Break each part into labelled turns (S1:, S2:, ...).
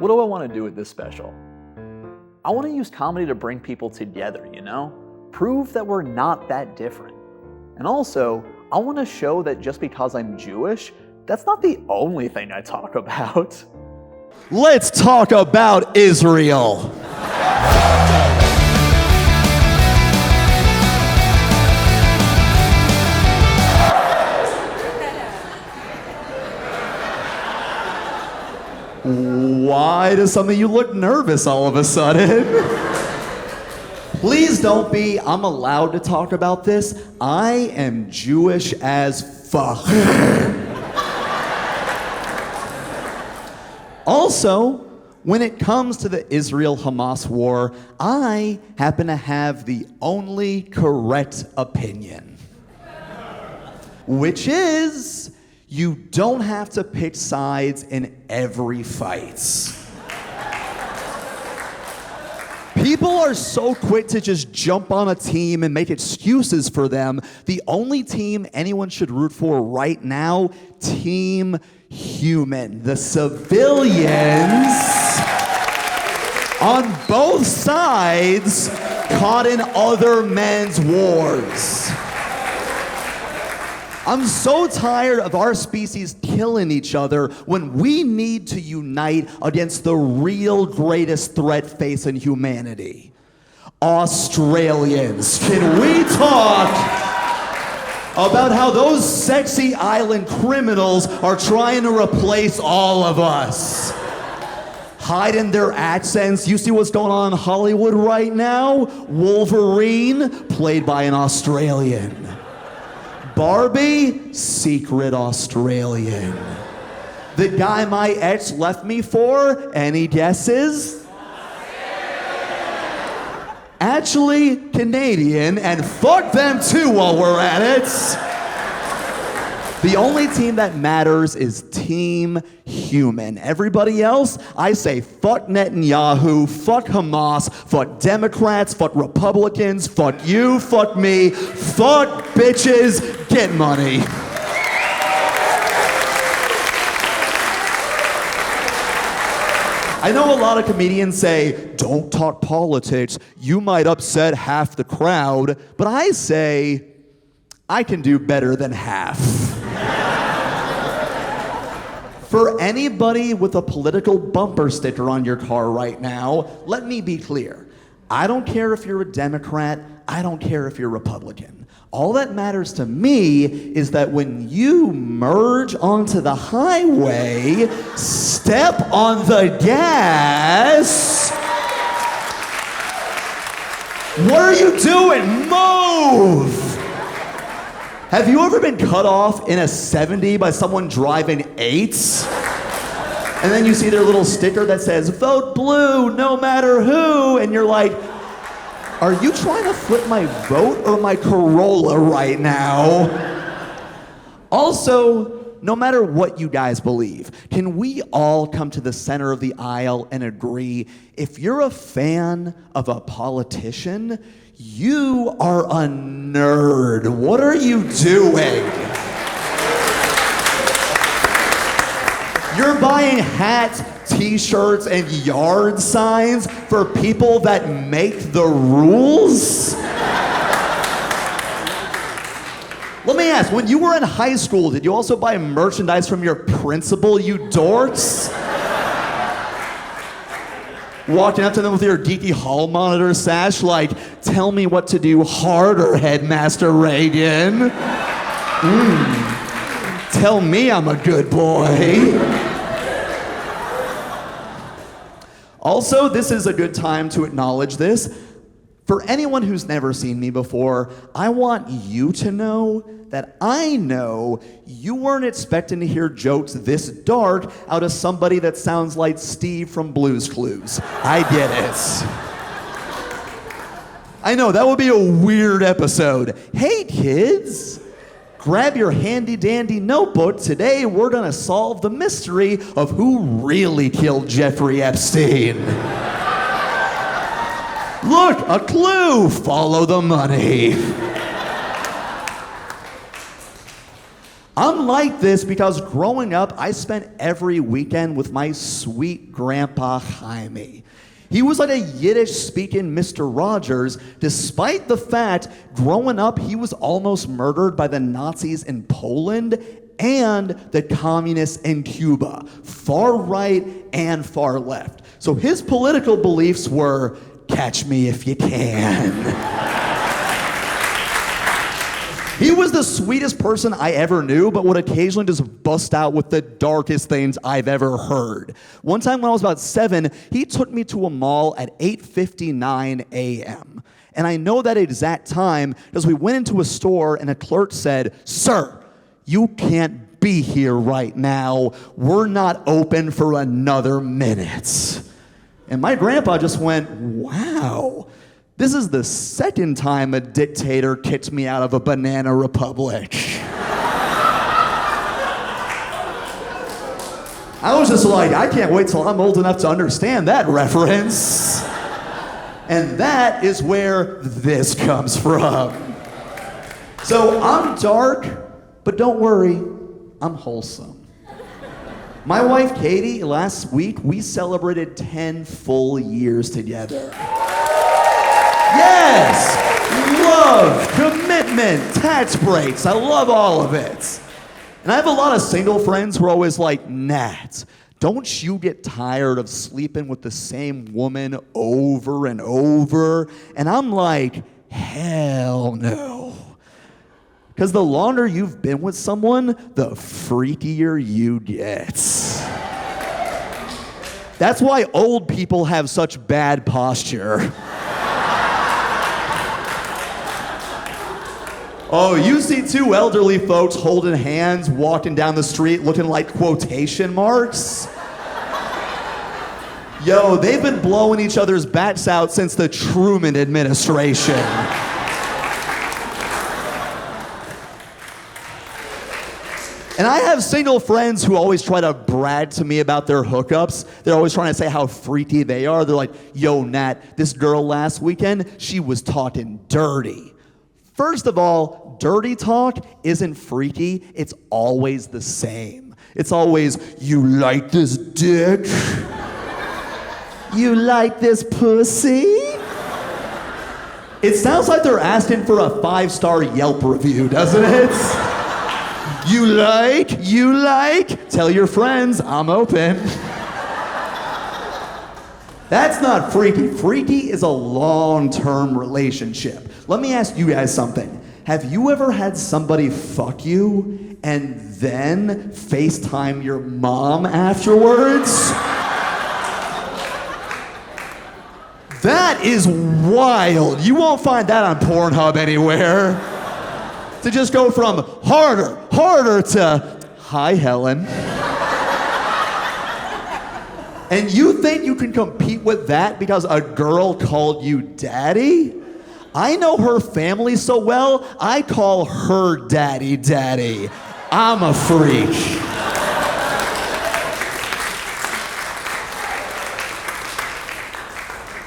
S1: What do I want to do with this special? I want to use comedy to bring people together, Prove that we're not that different. And also, I want to show that just because I'm Jewish, that's not the only thing I talk about.
S2: Let's talk about Israel. Why does some of you look nervous all of a sudden? Please don't be. I'm allowed to talk about this. I am Jewish as fuck. Also, when it comes to the Israel-Hamas war, I happen to have the only correct opinion, which is you don't have to pick sides in every fight. People are so quick to just jump on a team and make excuses for them. The only team anyone should root for right now, Team Human. The civilians on both sides caught in other men's wars. I'm so tired of our species killing each other when we need to unite against the real greatest threat facing humanity. Australians, can we talk about how those sexy island criminals are trying to replace all of us? Hiding their accents. You see what's going on in Hollywood right now? Wolverine, played by an Australian. Barbie, secret Australian. The guy my ex left me for, any guesses? Actually, Canadian, and fuck them too while we're at it. The only team that matters is Team Human. Everybody else, I say fuck Netanyahu, fuck Hamas, fuck Democrats, fuck Republicans, fuck you, fuck me, fuck bitches, get money. I know a lot of comedians say, don't talk politics, you might upset half the crowd, but I say, I can do better than half. For anybody with a political bumper sticker on your car right now, let me be clear. I don't care if you're a Democrat, I don't care if you're Republican. All that matters to me is that when you merge onto the highway, step on the gas. What are you doing? Move! Have you ever been cut off in a 70 by someone driving 8s? And then you see their little sticker that says, vote blue no matter who, and you're like, are you trying to flip my vote or my Corolla right now? Also, no matter what you guys believe, can we all come to the center of the aisle and agree, if you're a fan of a politician, you are a nerd. What are you doing? You're buying hats, t-shirts, and yard signs for people that make the rules? Let me ask, when you were in high school, did you also buy merchandise from your principal, you dorks? Walking up to them with your geeky hall monitor sash like, tell me what to do harder, Headmaster Reagan. Tell me I'm a good boy. Also, this is a good time to acknowledge this. For anyone who's never seen me before, I want you to know that I know you weren't expecting to hear jokes this dark out of somebody that sounds like Steve from Blue's Clues. I get it. I know, that would be a weird episode. Hey kids, grab your handy dandy notebook. Today we're gonna solve the mystery of who really killed Jeffrey Epstein. Look, a clue, follow the money. I'm like this because growing up, I spent every weekend with my sweet grandpa Jaime. He was like a Yiddish-speaking Mr. Rogers, despite the fact, growing up, he was almost murdered by the Nazis in Poland and the communists in Cuba, far right and far left. So his political beliefs were, catch me if you can. He was the sweetest person I ever knew, but would occasionally just bust out with the darkest things I've ever heard. One time when I was about 7, he took me to a mall at 8:59 a.m. And I know that exact time because we went into a store and a clerk said, "Sir, you can't be here right now. We're not open for another minute." And my grandpa just went, wow. This is the second time a dictator kicked me out of a banana republic. I was just like, I can't wait till I'm old enough to understand that reference. And that is where this comes from. So I'm dark, but don't worry, I'm wholesome. My wife Katie, last week, we celebrated 10 full years together. Yes! Love, commitment, tax breaks. I love all of it. And I have a lot of single friends who are always like, Nat, don't you get tired of sleeping with the same woman over and over? And I'm like, hell no. Because the longer you've been with someone, the freakier you get. That's why old people have such bad posture. Oh, you see two elderly folks holding hands, walking down the street looking like quotation marks? Yo, they've been blowing each other's bats out since the Truman administration. And I have single friends who always try to brag to me about their hookups. They're always trying to say how freaky they are. They're like, yo, Nat, this girl last weekend, she was talking dirty. First of all, dirty talk isn't freaky. It's always the same. It's always, you like this dick? You like this pussy? It sounds like they're asking for a 5-star Yelp review, doesn't it? You like? Tell your friends, I'm open. That's not freaky. Freaky is a long-term relationship. Let me ask you guys something. Have you ever had somebody fuck you and then FaceTime your mom afterwards? That is wild. You won't find that on Pornhub anywhere. To just go from harder to, hi, Helen. And you think you can compete with that because a girl called you daddy? I know her family so well, I call her daddy. I'm a freak.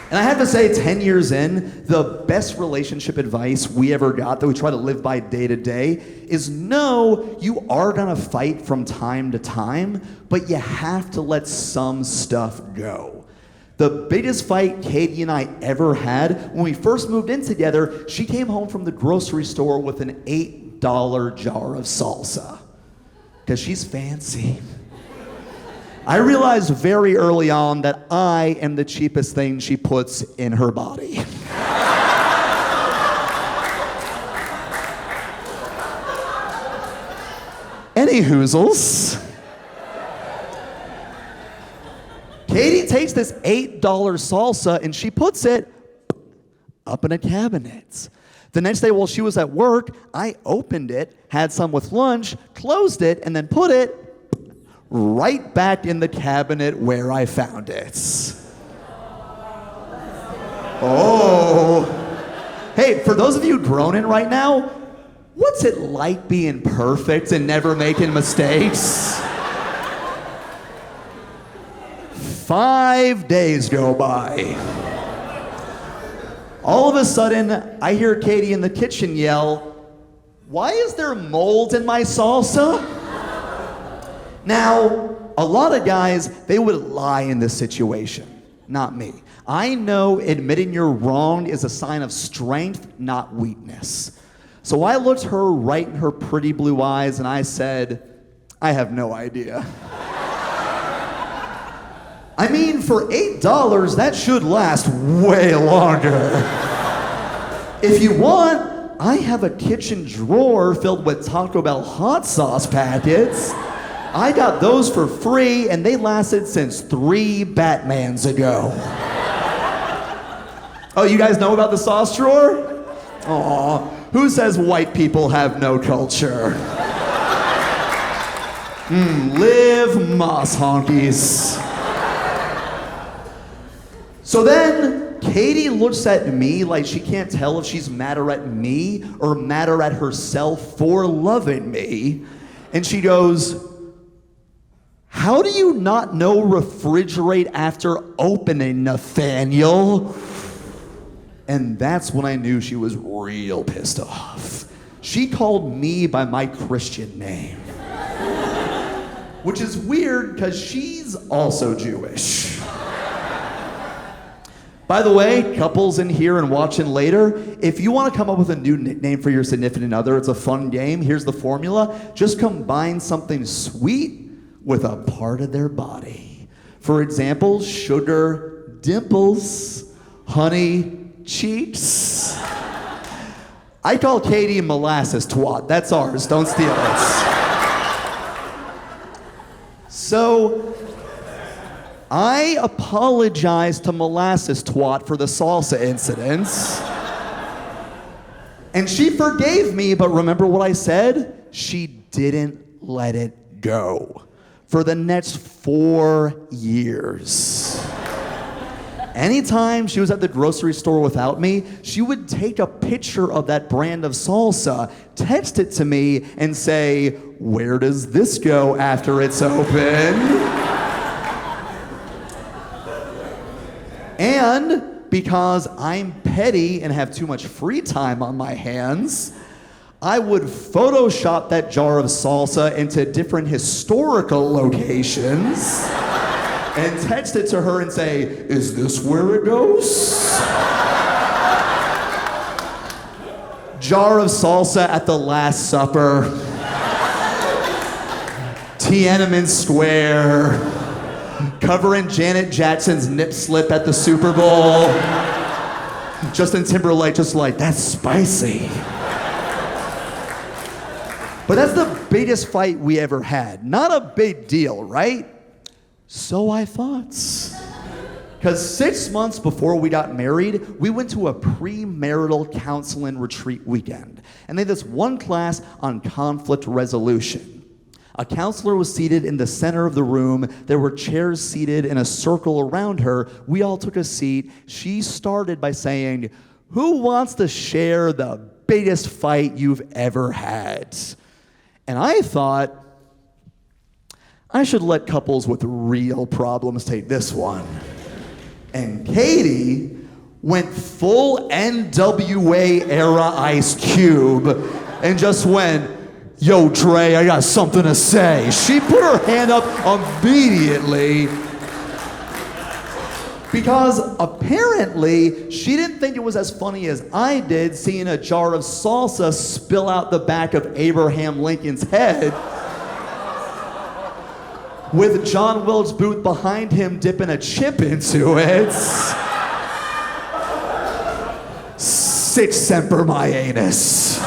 S2: And I have to say, 10 years in, the best relationship advice we ever got that we try to live by day to day is no, you are gonna fight from time to time, but you have to let some stuff go. The biggest fight Katie and I ever had, when we first moved in together, she came home from the grocery store with an $8 jar of salsa, because she's fancy. I realized very early on that I am the cheapest thing she puts in her body. Any hoozles. Katie takes this $8 salsa and she puts it up in a cabinet. The next day while she was at work, I opened it, had some with lunch, closed it, and then put it right back in the cabinet where I found it. Oh. Hey, for those of you groaning right now, what's it like being perfect and never making mistakes? 5 days go by. All of a sudden, I hear Katie in the kitchen yell, why is there mold in my salsa? Now, a lot of guys, they would lie in this situation. Not me. I know admitting you're wrong is a sign of strength, not weakness. So I looked her right in her pretty blue eyes and I said, I have no idea. I mean, for $8, that should last way longer. If you want, I have a kitchen drawer filled with Taco Bell hot sauce packets. I got those for free, and they lasted since 3 Batmans ago. Oh, you guys know about the sauce drawer? Aw, who says white people have no culture? Live moss honkies. So then, Katie looks at me like she can't tell if she's madder at me or madder at herself for loving me. And she goes, how do you not know refrigerate after opening, Nathaniel? And that's when I knew she was real pissed off. She called me by my Christian name. Which is weird because she's also Jewish. By the way, couples in here and watching later, if you want to come up with a new nickname for your significant other, it's a fun game. Here's the formula. Just combine something sweet with a part of their body. For example, sugar dimples, honey cheeks. I call Katie molasses twat. That's ours. Don't steal it. So, I apologized to Molasses Twat for the salsa incident. And she forgave me, but remember what I said? She didn't let it go. For the next 4 years. Anytime she was at the grocery store without me, she would take a picture of that brand of salsa, text it to me, and say, where does this go after it's open? And because I'm petty and have too much free time on my hands, I would Photoshop that jar of salsa into different historical locations and text it to her and say, is this where it goes? Jar of salsa at the Last Supper, Tiananmen Square, covering Janet Jackson's nip slip at the Super Bowl. Justin Timberlake just like, that's spicy. But that's the biggest fight we ever had. Not a big deal, right? So I thought. Because 6 months before we got married, we went to a premarital counseling retreat weekend. And they had this one class on conflict resolution. A counselor was seated in the center of the room. There were chairs seated in a circle around her. We all took a seat. She started by saying, who wants to share the biggest fight you've ever had? And I thought, I should let couples with real problems take this one. And Katie went full NWA era Ice Cube and just went, yo, Dre, I got something to say. She put her hand up immediately because apparently she didn't think it was as funny as I did seeing a jar of salsa spill out the back of Abraham Lincoln's head with John Wilkes Booth behind him dipping a chip into it. Sic semper my anus.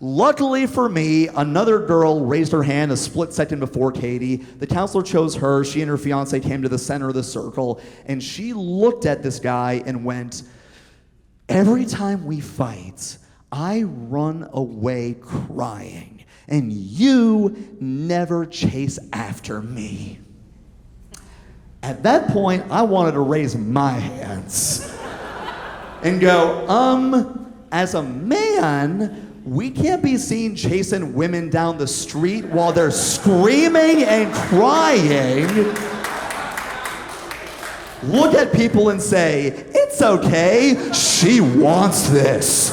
S2: Luckily for me, another girl raised her hand a split second before Katie. The counselor chose her. She and her fiance came to the center of the circle, and she looked at this guy and went, every time we fight, I run away crying, and you never chase after me. At that point, I wanted to raise my hands and go, as a man, we can't be seen chasing women down the street while they're screaming and crying. look at people and say, it's okay, she wants this.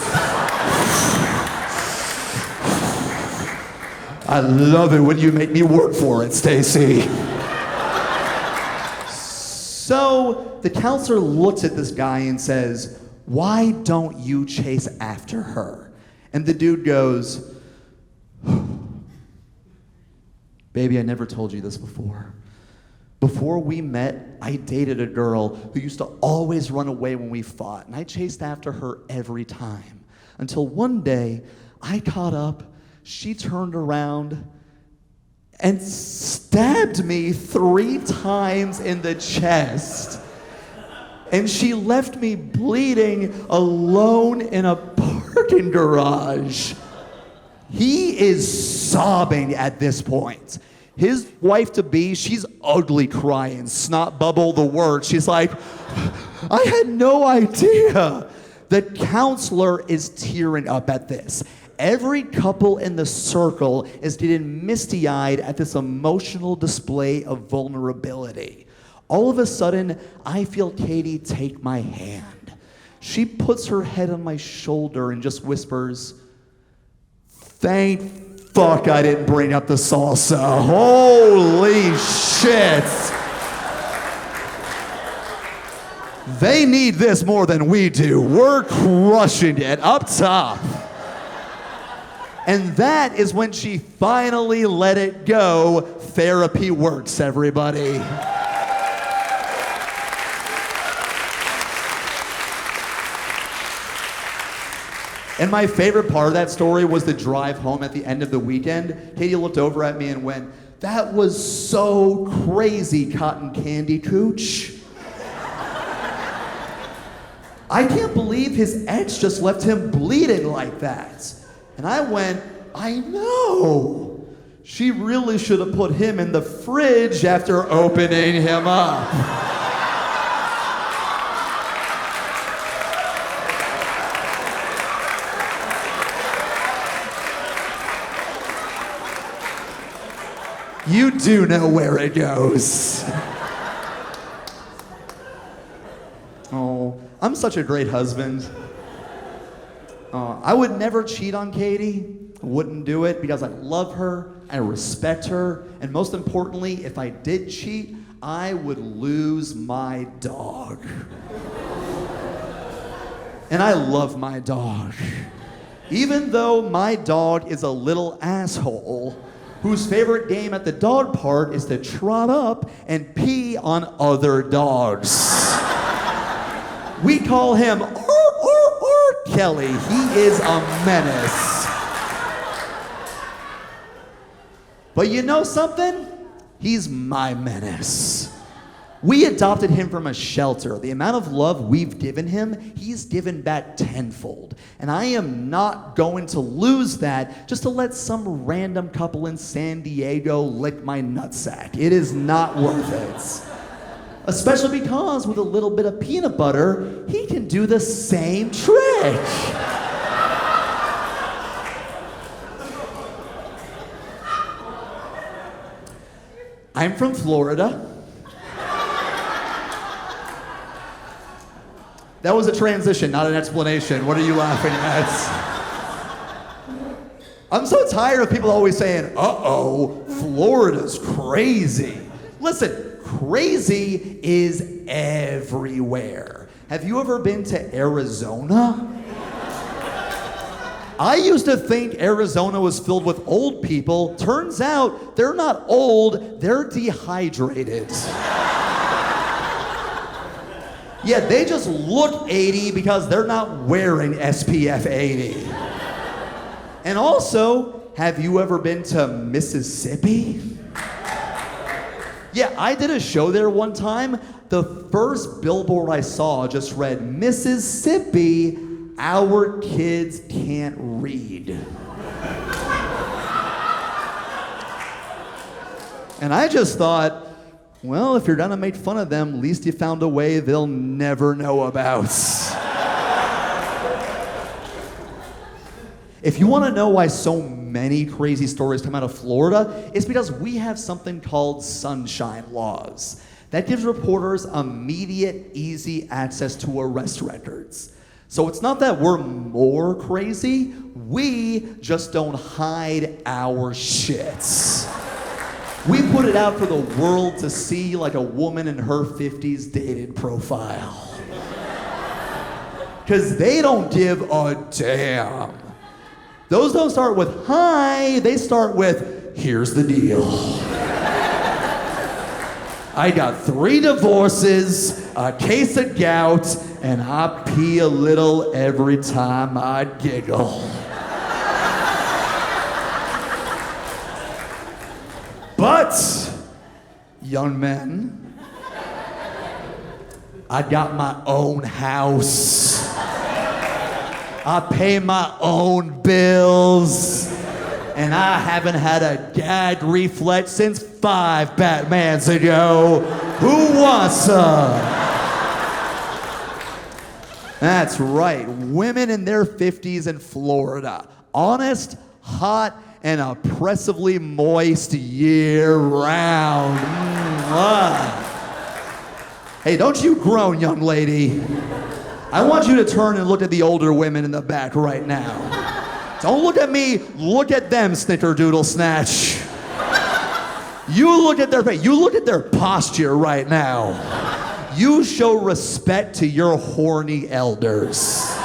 S2: I love it when you make me work for it, Stacy. So the counselor looks at this guy and says, why don't you chase after her? And the dude goes, baby, I never told you this before. Before we met, I dated a girl who used to always run away when we fought, and I chased after her every time. Until one day, I caught up, she turned around, and stabbed me 3 times in the chest. And she left me bleeding alone in a parking garage. He is sobbing at this point. His wife-to-be, she's ugly crying, snot bubble the word. She's like, I had no idea. The counselor is tearing up at this. Every couple in the circle is getting misty-eyed at this emotional display of vulnerability. All of a sudden, I feel Katie take my hand. She puts her head on my shoulder and just whispers, thank fuck I didn't bring up the salsa. Holy shit. They need this more than we do. We're crushing it up top. And that is when she finally let it go. Therapy works, everybody. And my favorite part of that story was the drive home at the end of the weekend. Katie looked over at me and went, that was so crazy, cotton candy cooch. I can't believe his ex just left him bleeding like that. And I went, I know. She really should have put him in the fridge after opening him up. You do know where it goes. Oh, I'm such a great husband. I would never cheat on Katie. I wouldn't do it because I love her, I respect her, and most importantly, if I did cheat, I would lose my dog. And I love my dog. Even though my dog is a little asshole, whose favorite game at the dog park is to trot up and pee on other dogs. We call him Kelly. He is a menace. But you know something? He's my menace. We adopted him from a shelter. The amount of love we've given him, he's given back tenfold. And I am not going to lose that just to let some random couple in San Diego lick my nutsack. It is not worth it. Especially because with a little bit of peanut butter, he can do the same trick. I'm from Florida. That was a transition, not an explanation. What are you laughing at? I'm so tired of people always saying, uh-oh, Florida's crazy. Listen, crazy is everywhere. Have you ever been to Arizona? I used to think Arizona was filled with old people. Turns out they're not old, they're dehydrated. Yeah, they just look 80 because they're not wearing SPF 80. And also, have you ever been to Mississippi? Yeah, I did a show there one time. The first billboard I saw just read, Mississippi, our kids can't read. And I just thought, well, if you're gonna make fun of them, at least you found a way they'll never know about. If you wanna know why so many crazy stories come out of Florida, it's because we have something called sunshine laws. that gives reporters immediate, easy access to arrest records. So it's not that we're more crazy, we just don't hide our shits. We put it out for the world to see like a woman in her 50s dated profile. Because they don't give a damn. Those don't start with, hi, they start with, here's the deal. I got 3 divorces, a case of gout, and I pee a little every time I giggle. But, young men, I got my own house. I pay my own bills. And I haven't had a gag reflex since 5 Batmans ago. Who wants some? That's right, women in their 50s in Florida. Honest, hot, and oppressively moist year-round. Hey, don't you groan, young lady. I want you to turn and look at the older women in the back right now. Don't look at me, look at them, Snickerdoodle Snatch. You look at their face, you look at their posture right now. You show respect to your horny elders.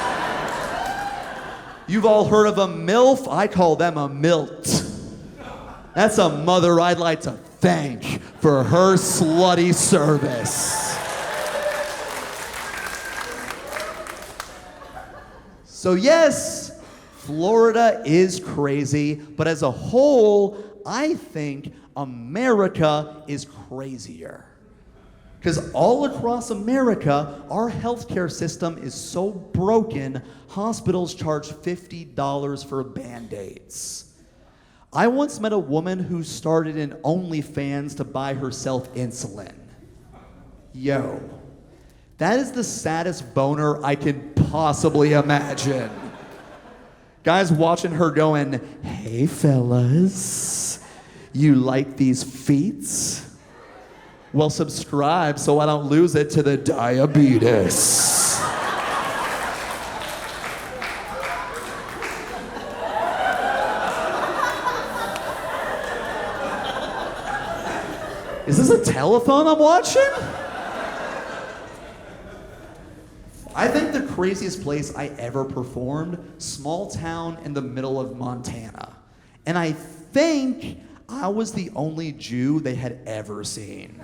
S2: You've all heard of a MILF? I call them a MILT. That's a mother I'd like to thank for her slutty service. So yes, Florida is crazy, but as a whole, I think America is crazier. Because all across America, our healthcare system is so broken, hospitals charge $50 for Band-Aids. I once met a woman who started an OnlyFans to buy herself insulin. Yo, that is the saddest boner I can possibly imagine. Guys watching her going, hey fellas, you like these feet? Well, subscribe so I don't lose it to the diabetes. Is this a telethon I'm watching? I think the craziest place I ever performed, small town in the middle of Montana. And I think I was the only Jew they had ever seen.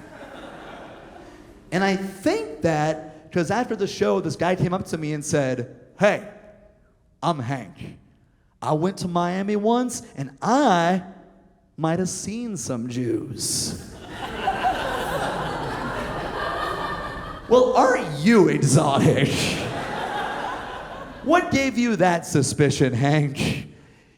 S2: And I think that because after the show, this guy came up to me and said, hey, I'm Hank. I went to Miami once and I might have seen some Jews. Well, aren't you exotic? What gave you that suspicion, Hank?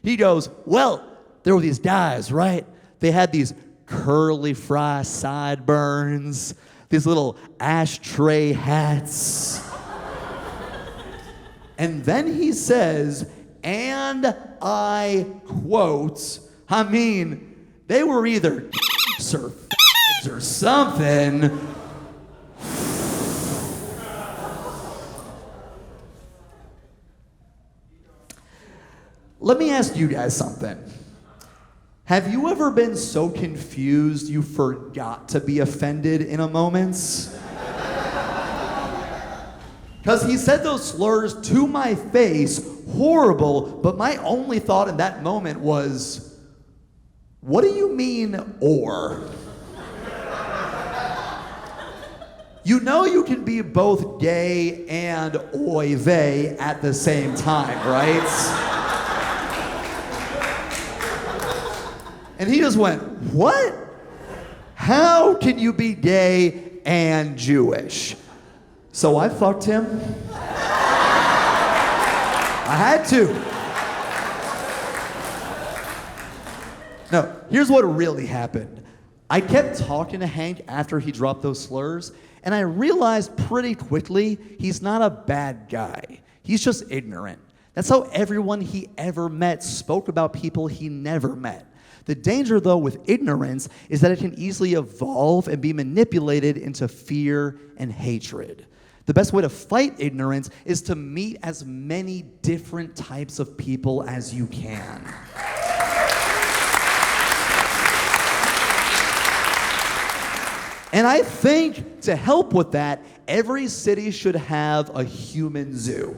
S2: He goes, well, there were these guys, right? They had these curly fry sideburns, these little ashtray hats. And then he says, and I quote, I mean, they were either or something. Let me ask you guys something. Have you ever been so confused you forgot to be offended in a moment? Because he said those slurs to my face, horrible, but my only thought in that moment was, what do you mean, or? You know you can be both gay and oy vey at the same time, right? And he just went, what? How can you be gay and Jewish? So I fucked him. I had to. No, here's what really happened. I kept talking to Hank after he dropped those slurs, and I realized pretty quickly he's not a bad guy. He's just ignorant. That's how everyone he ever met spoke about people he never met. The danger, though, with ignorance is that it can easily evolve and be manipulated into fear and hatred. The best way to fight ignorance is to meet as many different types of people as you can. And I think to help with that, every city should have a human zoo.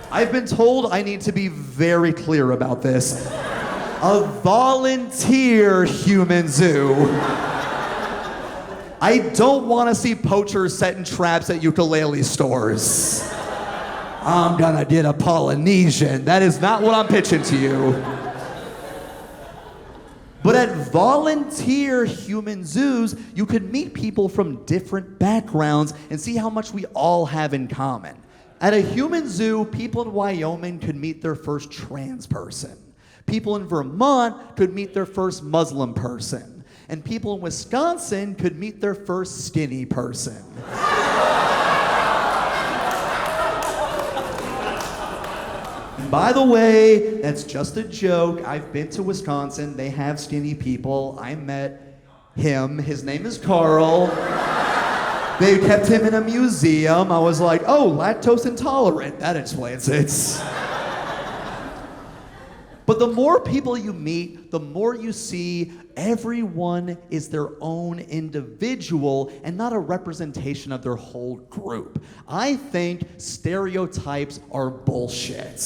S2: I've been told I need to be very clear about this. A volunteer human zoo. I don't want to see poachers setting traps at ukulele stores. I'm gonna get a Polynesian. That is not what I'm pitching to you. But at volunteer human zoos, you could meet people from different backgrounds and see how much we all have in common. At a human zoo, people in Wyoming could meet their first trans person. People in Vermont could meet their first Muslim person. And people in Wisconsin could meet their first skinny person. By the way, that's just a joke. I've been to Wisconsin. They have skinny people. I met him. His name is Carl. They kept him in a museum. I was like, oh, lactose intolerant. That explains it. But the more people you meet, the more you see everyone is their own individual and not a representation of their whole group. I think stereotypes are bullshit.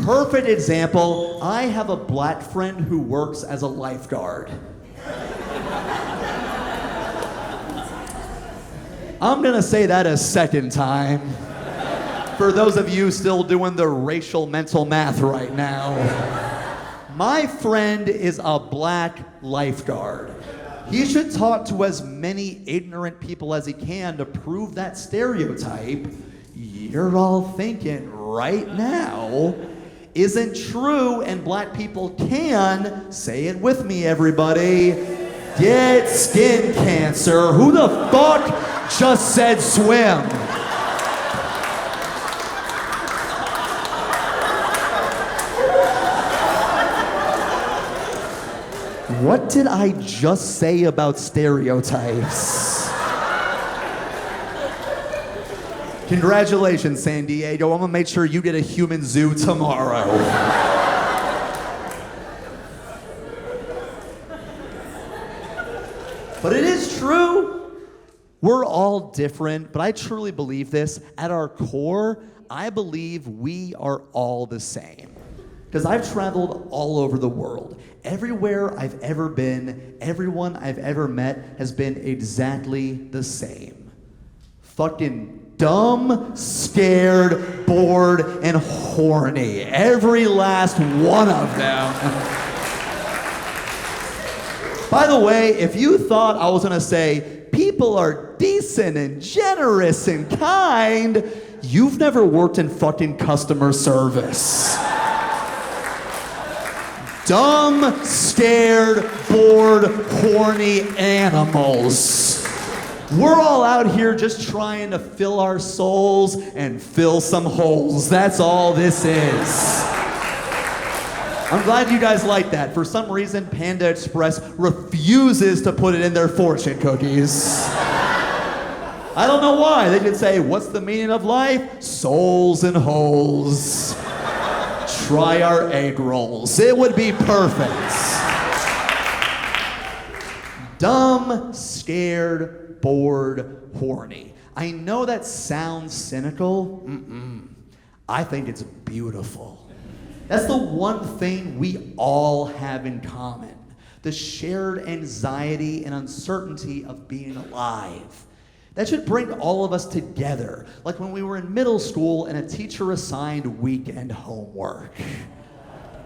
S2: Perfect example, I have a black friend who works as a lifeguard. I'm gonna say that a second time. For those of you still doing the racial mental math right now. My friend is a black lifeguard. He should talk to as many ignorant people as he can to prove that stereotype you're all thinking right now isn't true, and black people can, say it with me everybody, get skin cancer. Who the fuck just said swim? What did I just say about stereotypes? Congratulations, San Diego. I'm gonna make sure you get a human zoo tomorrow. But it is true. We're all different, but I truly believe this. At our core, I believe we are all the same. Because I've traveled all over the world. Everywhere I've ever been, everyone I've ever met has been exactly the same. Fucking dumb, scared, bored, and horny. Every last one of them. By the way, if you thought I was gonna say, people are decent and generous and kind, you've never worked in fucking customer service. Dumb, scared, bored, horny animals. We're all out here just trying to fill our souls and fill some holes. That's all this is. I'm glad you guys like that. For some reason, Panda Express refuses to put it in their fortune cookies. I don't know why. They could say, what's the meaning of life? Souls and holes. Try our egg rolls. It would be perfect. Dumb, scared, bored, horny. I know that sounds cynical. I think it's beautiful. That's the one thing we all have in common. The shared anxiety and uncertainty of being alive. That should bring all of us together, like when we were in middle school and a teacher assigned weekend homework.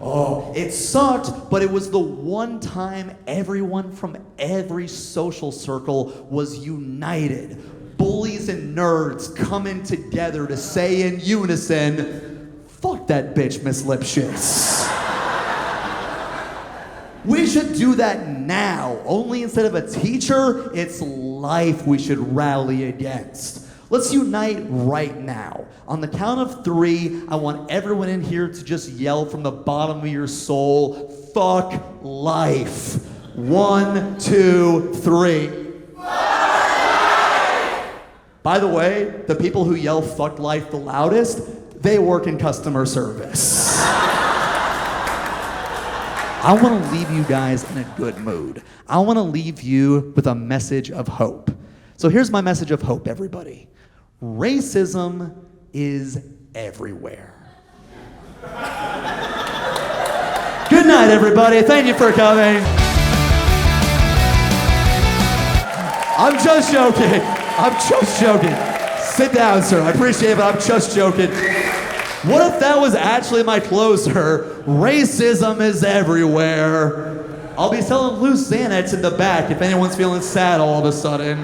S2: Oh, it sucked, but it was the one time everyone from every social circle was united. Bullies and nerds coming together to say in unison, fuck that bitch, Miss Lipschitz. We should do that now, only instead of a teacher, it's life we should rally against. Let's unite right now. On the count of 3, I want everyone in here to just yell from the bottom of your soul, fuck life. 1, 2, 3. By the way, the people who yell fuck life the loudest, they work in customer service. I want to leave you guys in a good mood. I want to leave you with a message of hope. So here's my message of hope, everybody. Racism is everywhere. Good night, everybody. Thank you for coming. I'm just joking. I'm just joking. Sit down, sir. I appreciate it, but I'm just joking. What if that was actually my closer? Racism is everywhere. I'll be selling loose Xanax in the back if anyone's feeling sad all of a sudden.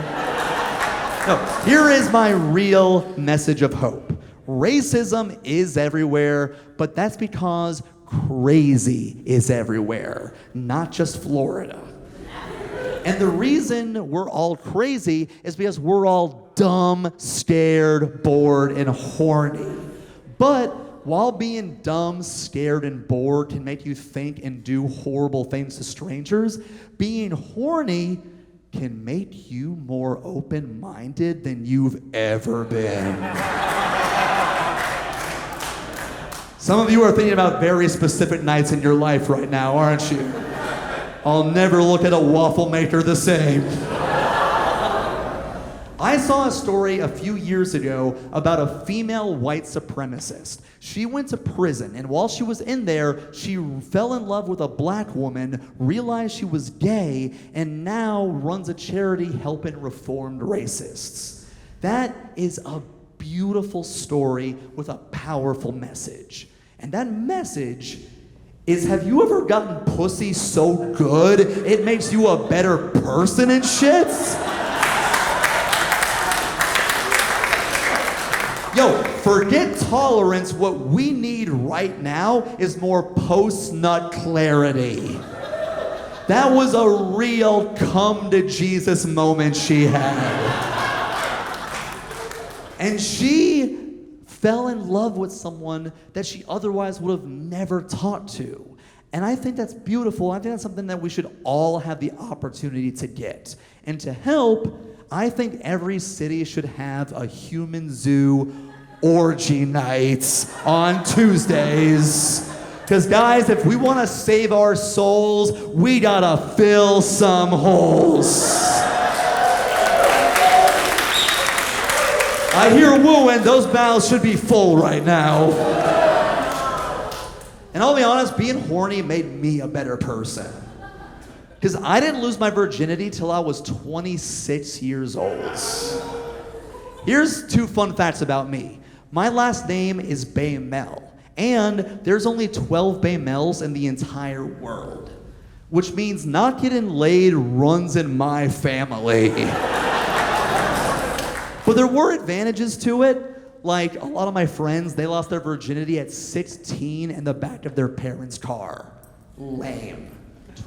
S2: No, here is my real message of hope. Racism is everywhere, but that's because crazy is everywhere, not just Florida. And the reason we're all crazy is because we're all dumb, scared, bored, and horny. But while being dumb, scared, and bored can make you think and do horrible things to strangers, being horny can make you more open-minded than you've ever been. Some of you are thinking about very specific nights in your life right now, aren't you? I'll never look at a waffle maker the same. I saw a story a few years ago about a female white supremacist. She went to prison, and while she was in there, she fell in love with a black woman, realized she was gay, and now runs a charity helping reformed racists. That is a beautiful story with a powerful message. And that message is, have you ever gotten pussy so good it makes you a better person and shit? Yo, forget tolerance. What we need right now is more post-nut clarity. That was a real come to Jesus moment she had. And she fell in love with someone that she otherwise would have never talked to. And I think that's beautiful. I think that's something that we should all have the opportunity to get. And to help, I think every city should have a human zoo orgy nights on Tuesdays. Because guys, if we want to save our souls, we gotta fill some holes. I hear wooing, those mouths should be full right now. And I'll be honest, being horny made me a better person. Because I didn't lose my virginity till I was 26 years old. Here's 2 fun facts about me. My last name is Baimel, and there's only 12 Baimels in the entire world, which means not getting laid runs in my family. But there were advantages to it. Like, a lot of my friends, they lost their virginity at 16 in the back of their parents' car. Lame.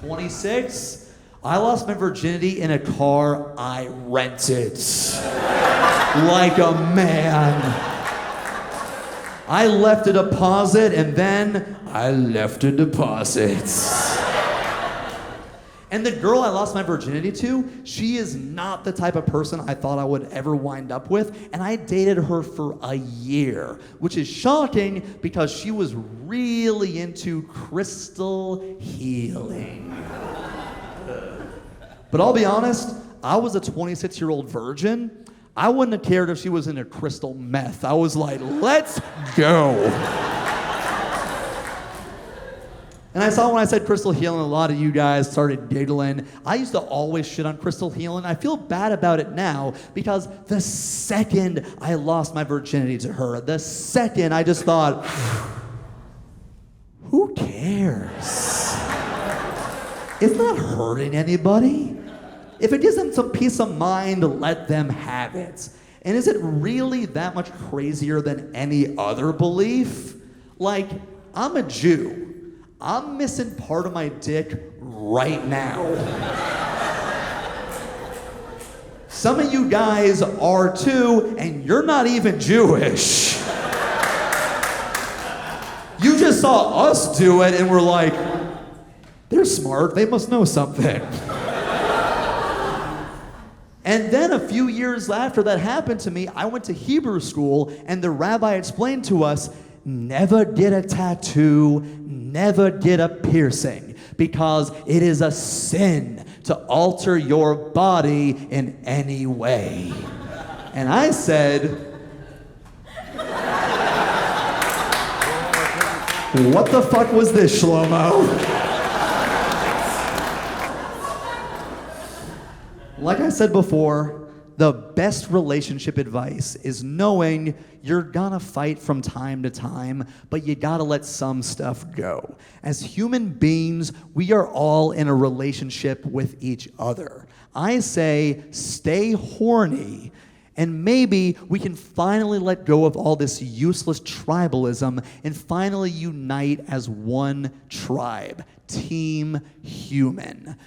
S2: 26, I lost my virginity in a car I rented. Like a man. I left a deposit, and then I left a deposit. And the girl I lost my virginity to, she is not the type of person I thought I would ever wind up with, and I dated her for a year, which is shocking because she was really into crystal healing. But I'll be honest, I was a 26-year-old virgin. I wouldn't have cared if she was into crystal meth. I was like, let's go. And I saw when I said crystal healing, a lot of you guys started giggling. I used to always shit on crystal healing. I feel bad about it now because the second I lost my virginity to her, the second I just thought, who cares? It's not hurting anybody. If it gives them some peace of mind, let them have it. And is it really that much crazier than any other belief? Like, I'm a Jew. I'm missing part of my dick right now. Some of you guys are too, and you're not even Jewish. You just saw us do it and were like, they're smart, they must know something. And then a few years after that happened to me, I went to Hebrew school, and the rabbi explained to us, never get a tattoo, never get a piercing, because it is a sin to alter your body in any way. And I said, what the fuck was this, Shlomo? Like I said before, the best relationship advice is knowing you're gonna fight from time to time, but you gotta let some stuff go. As human beings, we are all in a relationship with each other. I say, stay horny, and maybe we can finally let go of all this useless tribalism and finally unite as one tribe. Team Human.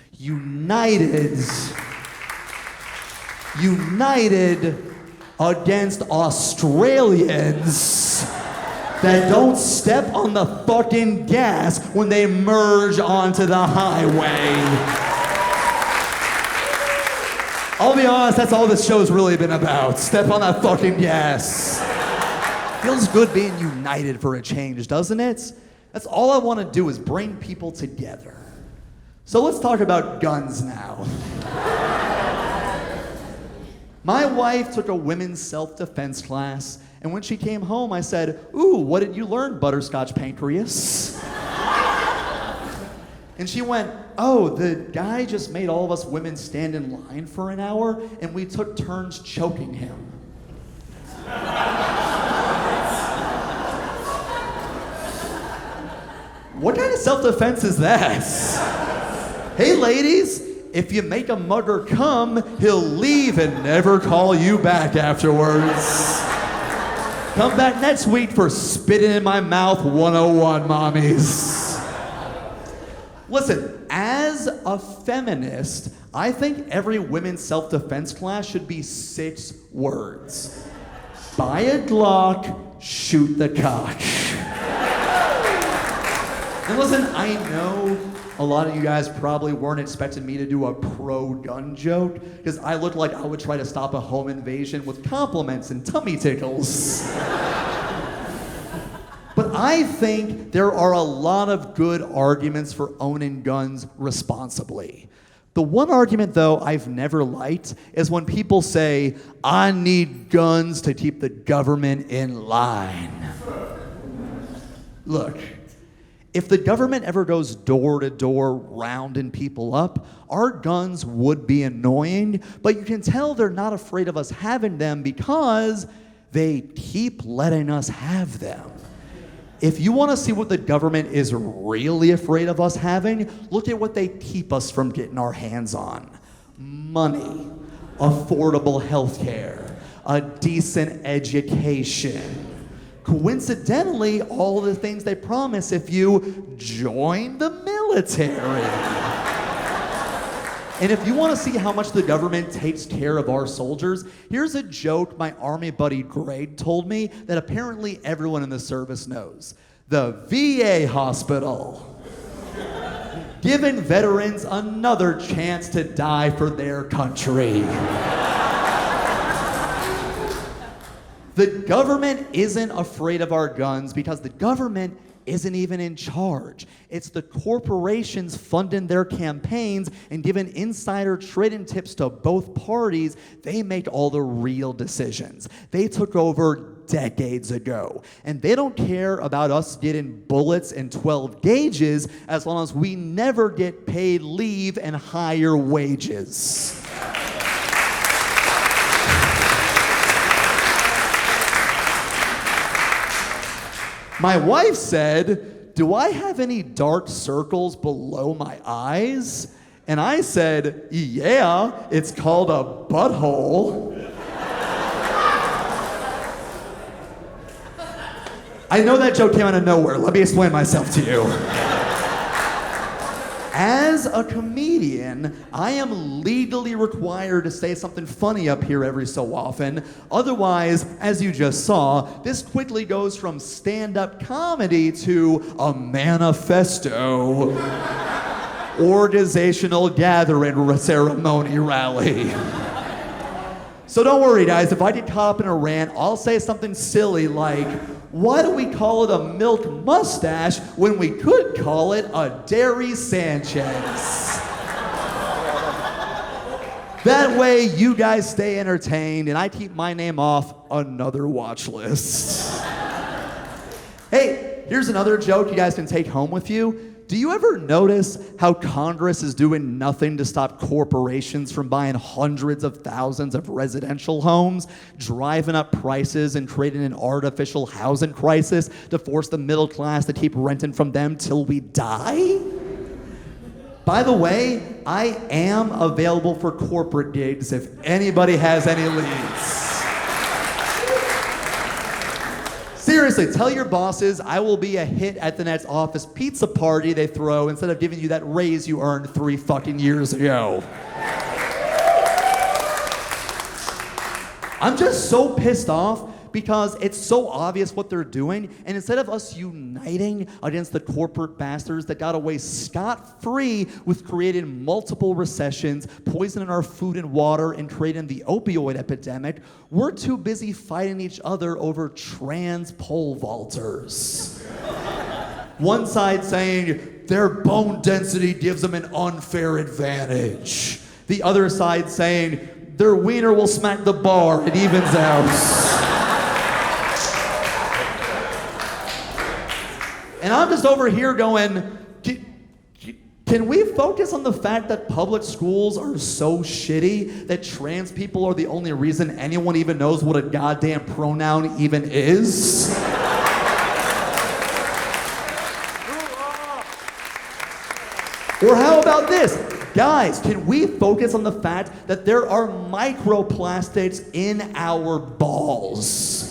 S2: United against Australians that don't step on the fucking gas when they merge onto the highway. I'll be honest, that's all this show's really been about. Step on that fucking gas. Feels good being united for a change, doesn't it? That's all I want to do is bring people together. So let's talk about guns now. My wife took a women's self-defense class, and when she came home, I said, ooh, what did you learn, butterscotch pancreas? And she went, oh, the guy just made all of us women stand in line for an hour, and we took turns choking him. What kind of self-defense is that? Hey, ladies, if you make a mugger come, he'll leave and never call you back afterwards. Come back next week for Spitting in My Mouth 101, mommies. Listen, as a feminist, I think every women's self-defense class should be 6 words. Buy a Glock, shoot the cock. And listen, I know a lot of you guys probably weren't expecting me to do a pro-gun joke, because I look like I would try to stop a home invasion with compliments and tummy tickles. But I think there are a lot of good arguments for owning guns responsibly. The one argument, though, I've never liked is when people say, I need guns to keep the government in line. Look, if the government ever goes door to door rounding people up, our guns would be annoying, but you can tell they're not afraid of us having them because they keep letting us have them. If you want to see what the government is really afraid of us having, look at what they keep us from getting our hands on. Money, affordable health care, a decent education. Coincidentally, all the things they promise if you join the military. And if you want to see how much the government takes care of our soldiers, here's a joke my Army buddy Greg told me that apparently everyone in the service knows. The VA hospital. Giving veterans another chance to die for their country. The government isn't afraid of our guns because the government isn't even in charge. It's the corporations funding their campaigns and giving insider trading tips to both parties. They make all the real decisions. They took over decades ago. And they don't care about us getting bullets and 12 gauges as long as we never get paid leave and higher wages. My wife said, do I have any dark circles below my eyes? And I said, yeah, it's called a butthole. I know that joke came out of nowhere. Let me explain myself to you. As a comedian, I am legally required to say something funny up here every so often. Otherwise, as you just saw, this quickly goes from stand-up comedy to a manifesto, organizational gathering ceremony rally. So don't worry, guys. If I get caught up in a rant, I'll say something silly like, why do we call it a milk mustache when we could call it a Dairy Sanchez? That way you guys stay entertained and I keep my name off another watch list. Hey, here's another joke you guys can take home with you. Do you ever notice how Congress is doing nothing to stop corporations from buying hundreds of thousands of residential homes, driving up prices and creating an artificial housing crisis to force the middle class to keep renting from them till we die? By the way, I am available for corporate gigs if anybody has any leads. Seriously, tell your bosses I will be a hit at the next office pizza party they throw instead of giving you that raise you earned 3 fucking years ago. I'm just so pissed off because it's so obvious what they're doing, and instead of us uniting against the corporate bastards that got away scot-free with creating multiple recessions, poisoning our food and water, and creating the opioid epidemic, we're too busy fighting each other over trans pole vaulters. One side saying their bone density gives them an unfair advantage. The other side saying their wiener will smack the bar, it evens out. And I'm just over here going, can we focus on the fact that public schools are so shitty that trans people are the only reason anyone even knows what a goddamn pronoun even is? Or how about this? Guys, can we focus on the fact that there are microplastics in our balls?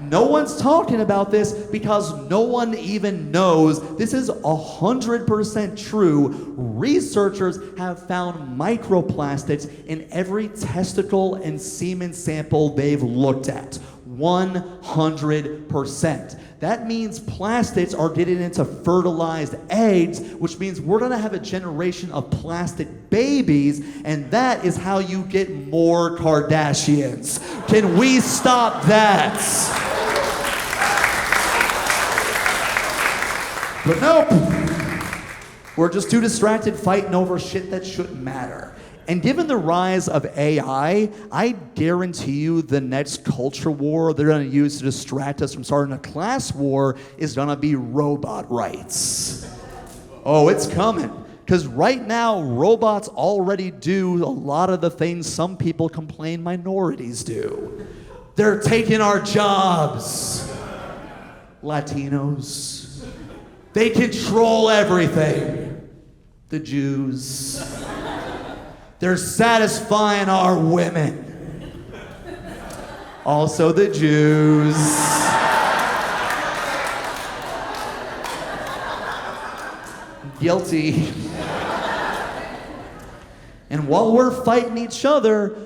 S2: No one's talking about this because no one even knows this is 100% true. Researchers have found microplastics in every testicle and semen sample they've looked at. 100%. That means plastics are getting into fertilized eggs, which means we're gonna have a generation of plastic babies, and that is how you get more Kardashians. Can we stop that? But nope, we're just too distracted fighting over shit that shouldn't matter. And given the rise of AI, I guarantee you the next culture war they're gonna use to distract us from starting a class war is gonna be robot rights. Oh, it's coming. Because right now, robots already do a lot of the things some people complain minorities do. They're taking our jobs. Latinos. They control everything. The Jews. They're satisfying our women. Also the Jews. Guilty. And while we're fighting each other,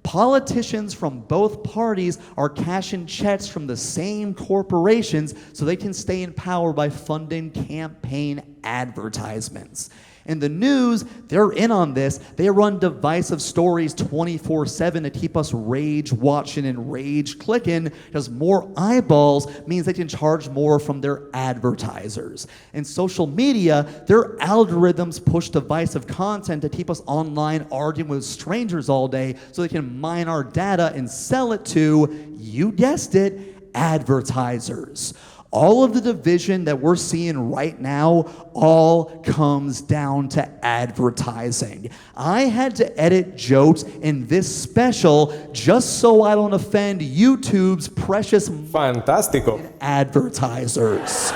S2: politicians from both parties are cashing checks from the same corporations so they can stay in power by funding campaign advertisements. And the news, they're in on this. They run divisive stories 24/7 to keep us rage watching and rage clicking, because more eyeballs means they can charge more from their advertisers. And social media, their algorithms push divisive content to keep us online arguing with strangers all day so they can mine our data and sell it to, you guessed it, advertisers. All of the division that we're seeing right now all comes down to advertising. I had to edit jokes in this special just so I don't offend YouTube's precious
S3: Fantástico.
S2: advertisers.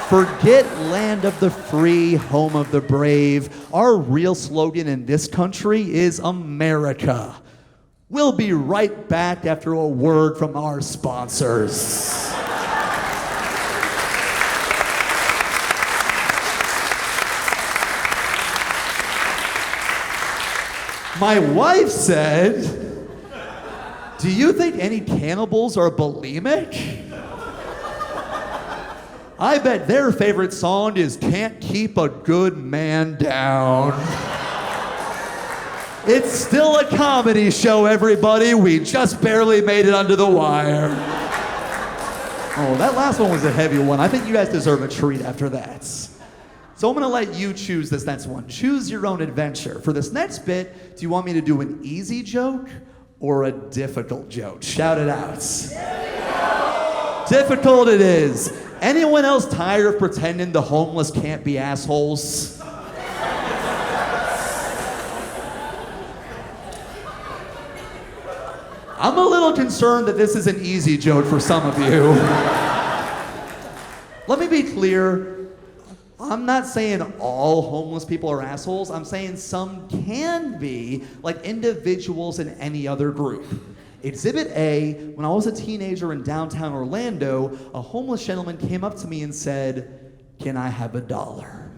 S2: Forget land of the free, home of the brave. Our real slogan in this country is America. We'll be right back after a word from our sponsors. My wife said, "Do you think any cannibals are bulimic?" I bet their favorite song is "Can't Keep a Good Man Down." It's still a comedy show, everybody. We just barely made it under the wire. Oh, that last one was a heavy one. I think you guys deserve a treat after that. So I'm gonna let you choose this next one. Choose your own adventure. For this next bit, do you want me to do an easy joke or a difficult joke? Shout it out. Difficult! Difficult it is. Anyone else tired of pretending the homeless can't be assholes? I'm a little concerned that this is an easy joke for some of you. Let me be clear. I'm not saying all homeless people are assholes. I'm saying some can be, like individuals in any other group. Exhibit A, when I was a teenager in downtown Orlando, a homeless gentleman came up to me and said, "Can I have $1?"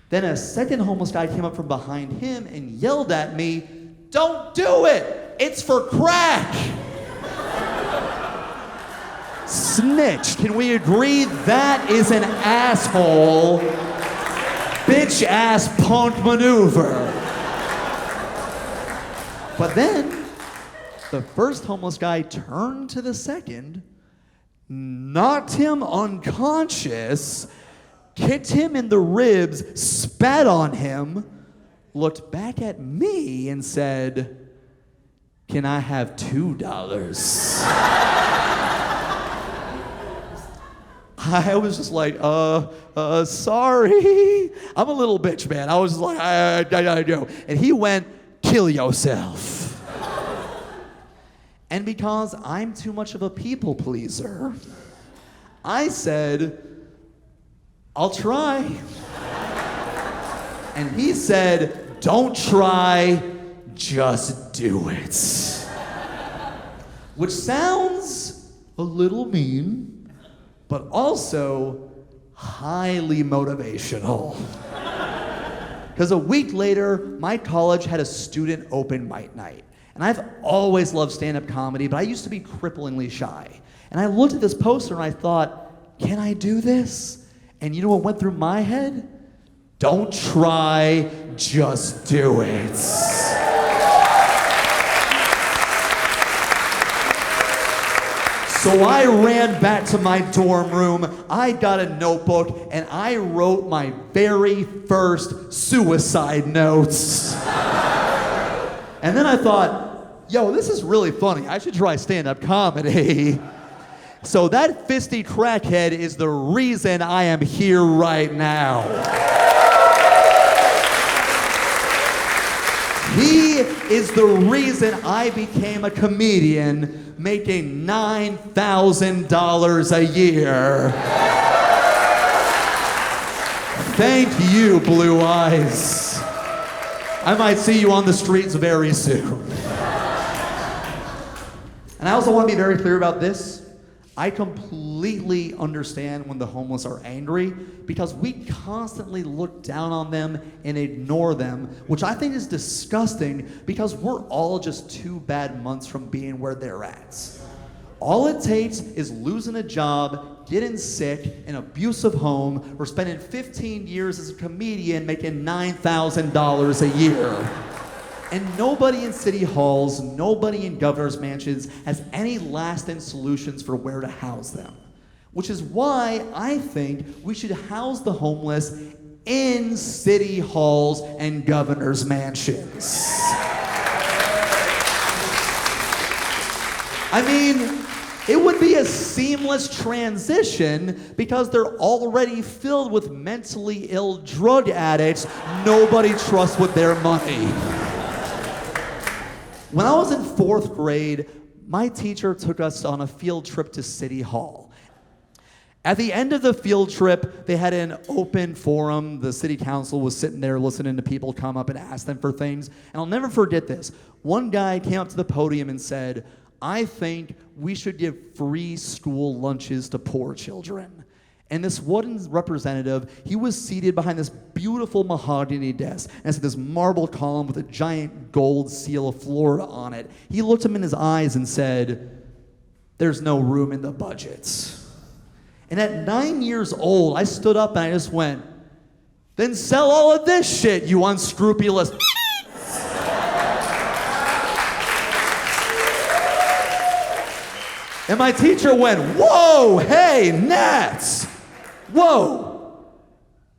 S2: Then a second homeless guy came up from behind him and yelled at me, "Don't do it! It's for crack!" Snitch, can we agree that is an asshole, bitch-ass punk maneuver? But then, the first homeless guy turned to the second, knocked him unconscious, kicked him in the ribs, spat on him, looked back at me and said, "Can I have $2?" I was just like, sorry. I'm a little bitch, man. I was just like, I know. And he went, "Kill yourself." And because I'm too much of a people pleaser, I said, "I'll try." And he said, "Don't try, just do it." Which sounds a little mean, but also highly motivational. Because a week later, my college had a student open mic night. And I've always loved stand-up comedy, but I used to be cripplingly shy. And I looked at this poster and I thought, can I do this? And you know what went through my head? Don't try, just do it. So I ran back to my dorm room, I got a notebook, and I wrote my very first suicide notes. And then I thought, yo, this is really funny. I should try stand-up comedy. So that fisty crackhead is the reason I am here right now. He is the reason I became a comedian making $9,000 a year. Thank you, Blue Eyes. I might see you on the streets very soon. And I also want to be very clear about this. I completely understand when the homeless are angry because we constantly look down on them and ignore them, which I think is disgusting because we're all just 2 bad months from being where they're at. All it takes is losing a job, getting sick, an abusive home, or spending 15 years as a comedian making $9,000 a year. And nobody in city halls, nobody in governor's mansions has any lasting solutions for where to house them. Which is why I think we should house the homeless in city halls and governor's mansions. I mean, it would be a seamless transition because they're already filled with mentally ill drug addicts nobody trusts with their money. When I was in 4th grade, my teacher took us on a field trip to City Hall. At the end of the field trip, they had an open forum. The city council was sitting there listening to people come up and ask them for things. And I'll never forget this. One guy came up to the podium and said, "I think we should give free school lunches to poor children." And this one representative, he was seated behind this beautiful mahogany desk, and it's this marble column with a giant gold seal of Florida on it. He looked him in his eyes and said, "There's no room in the budget." And at 9 years old, I stood up and I just went, "Then sell all of this shit, you unscrupulous..." And my teacher went, "Whoa, hey, Nat! Whoa!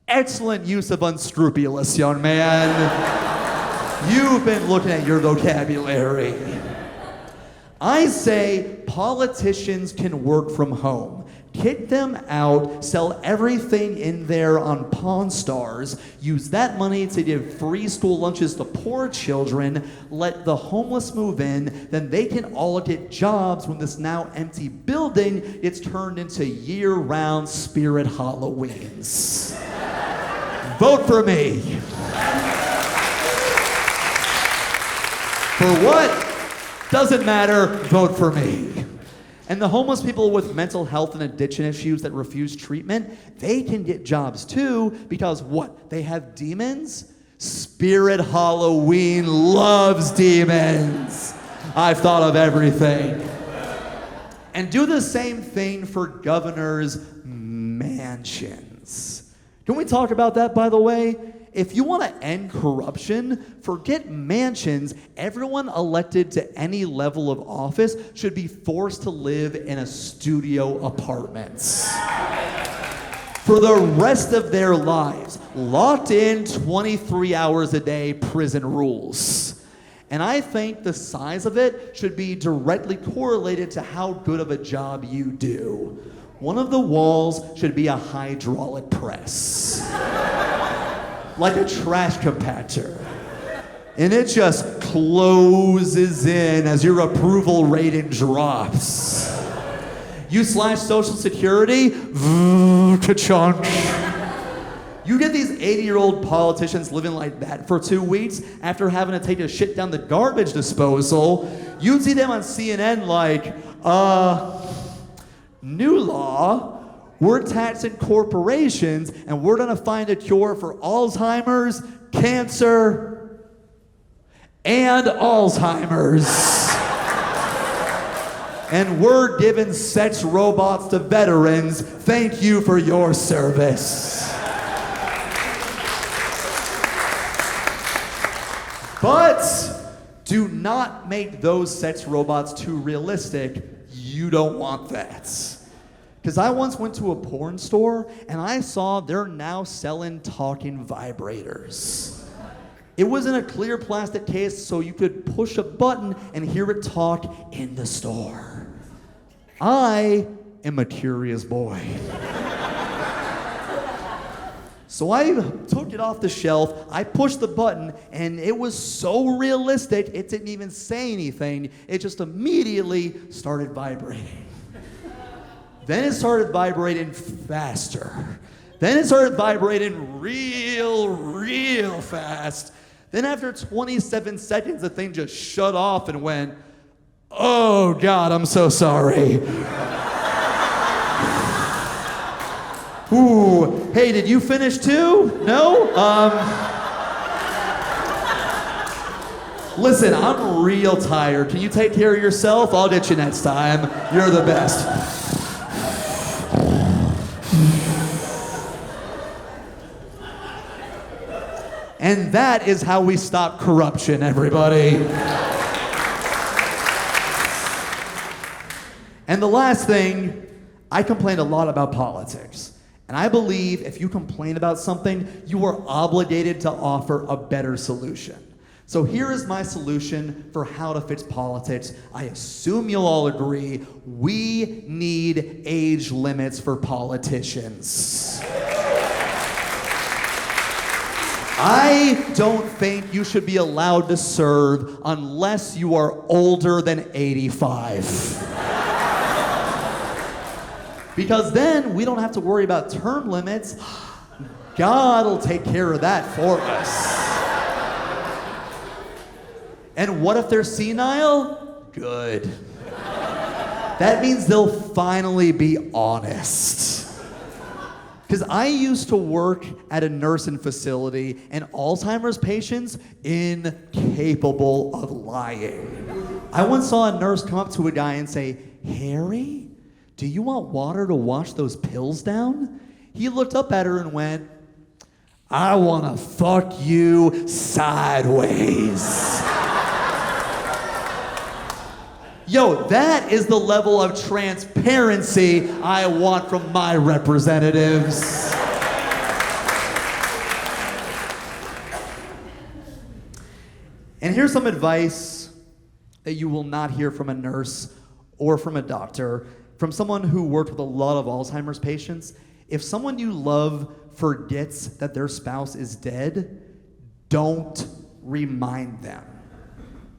S2: Excellent use of unscrupulous, young man. You've been looking at your vocabulary." I say politicians can work from home. Kick them out, sell everything in there on Pawn Stars, use that money to give free school lunches to poor children, let the homeless move in, then they can all get jobs when this now empty building gets turned into year-round spirit Halloweens. Vote for me. For what? Doesn't matter, vote for me. And the homeless people with mental health and addiction issues that refuse treatment, they can get jobs too, because what? They have demons? Spirit Halloween loves demons. I've thought of everything. And do the same thing for governors' mansions. Can we talk about that, by the way? If you want to end corruption, forget mansions. Everyone elected to any level of office should be forced to live in a studio apartment for the rest of their lives. Locked in 23 hours a day prison rules. And I think the size of it should be directly correlated to how good of a job you do. One of the walls should be a hydraulic press. Like a trash compactor. And it just closes in as your approval rating drops. You slash Social Security, ka-chunk. You get these 80-year-old politicians living like that for 2 weeks after having to take a shit down the garbage disposal. You'd see them on CNN like, new law, we're taxing corporations and we're gonna find a cure for Alzheimer's, cancer, and Alzheimer's. And we're giving sex robots to veterans. Thank you for your service. But do not make those sex robots too realistic. You don't want that. Because I once went to a porn store and I saw they're now selling talking vibrators. It was in a clear plastic case so you could push a button and hear it talk in the store. I am a curious boy. So I took it off the shelf, I pushed the button, and it was so realistic, it didn't even say anything. It just immediately started vibrating. Then it started vibrating faster. Then it started vibrating real fast. Then after 27 seconds, the thing just shut off and went, "Oh God, I'm so sorry." Ooh, hey, did you finish too? No? Listen, I'm real tired. Can you take care of yourself? I'll get you next time. You're the best. And that is how we stop corruption, everybody. And the last thing, I complained a lot about politics. And I believe if you complain about something, you are obligated to offer a better solution. So here is my solution for how to fix politics. I assume you'll all agree, we need age limits for politicians. I don't think you should be allowed to serve unless you are older than 85. Because then we don't have to worry about term limits. God will take care of that for us. And what if they're senile? Good. That means they'll finally be honest. Because I used to work at a nursing facility, and Alzheimer's patients incapable of lying. I once saw a nurse come up to a guy and say, "Harry, do you want water to wash those pills down?" He looked up at her and went, "I want to fuck you sideways." Yo, that is the level of transparency I want from my representatives. And here's some advice that you will not hear from a nurse or from a doctor, from someone who worked with a lot of Alzheimer's patients. If someone you love forgets that their spouse is dead, don't remind them.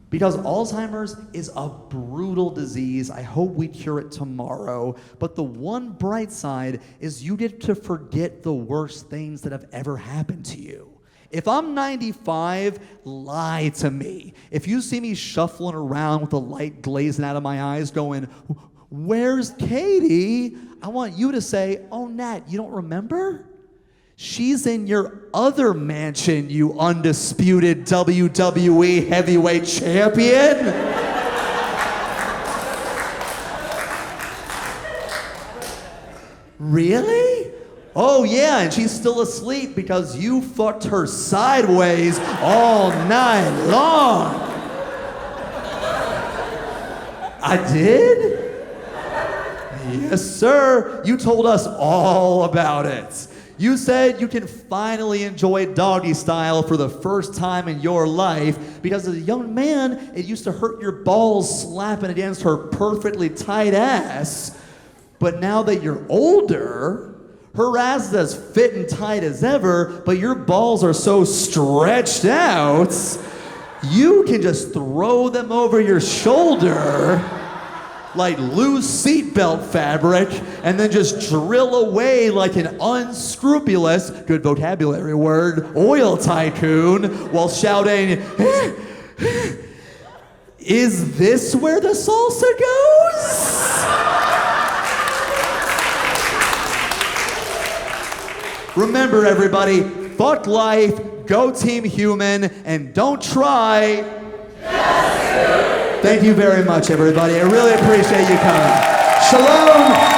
S2: Because Alzheimer's is a brutal disease. I hope we cure it tomorrow. But the one bright side is you get to forget the worst things that have ever happened to you. If I'm 95, lie to me. If you see me shuffling around with the light glazing out of my eyes going, "Where's Katie?" I want you to say, "Oh, Nat, you don't remember? She's in your other mansion, you undisputed WWE heavyweight champion." Really? Oh yeah, and she's still asleep because you fucked her sideways all night long. I did? Yes, sir. You told us all about it. You said you can finally enjoy doggy style for the first time in your life because as a young man, it used to hurt your balls slapping against her perfectly tight ass. But now that you're older, her ass is as fit and tight as ever, but your balls are so stretched out, you can just throw them over your shoulder like loose seatbelt fabric, and then just drill away like an unscrupulous, good vocabulary word, oil tycoon, while shouting, "Is this where the salsa goes?" Remember, everybody, fuck life, go Team Human, and don't try. Thank you very much, everybody. I really appreciate you coming. Shalom.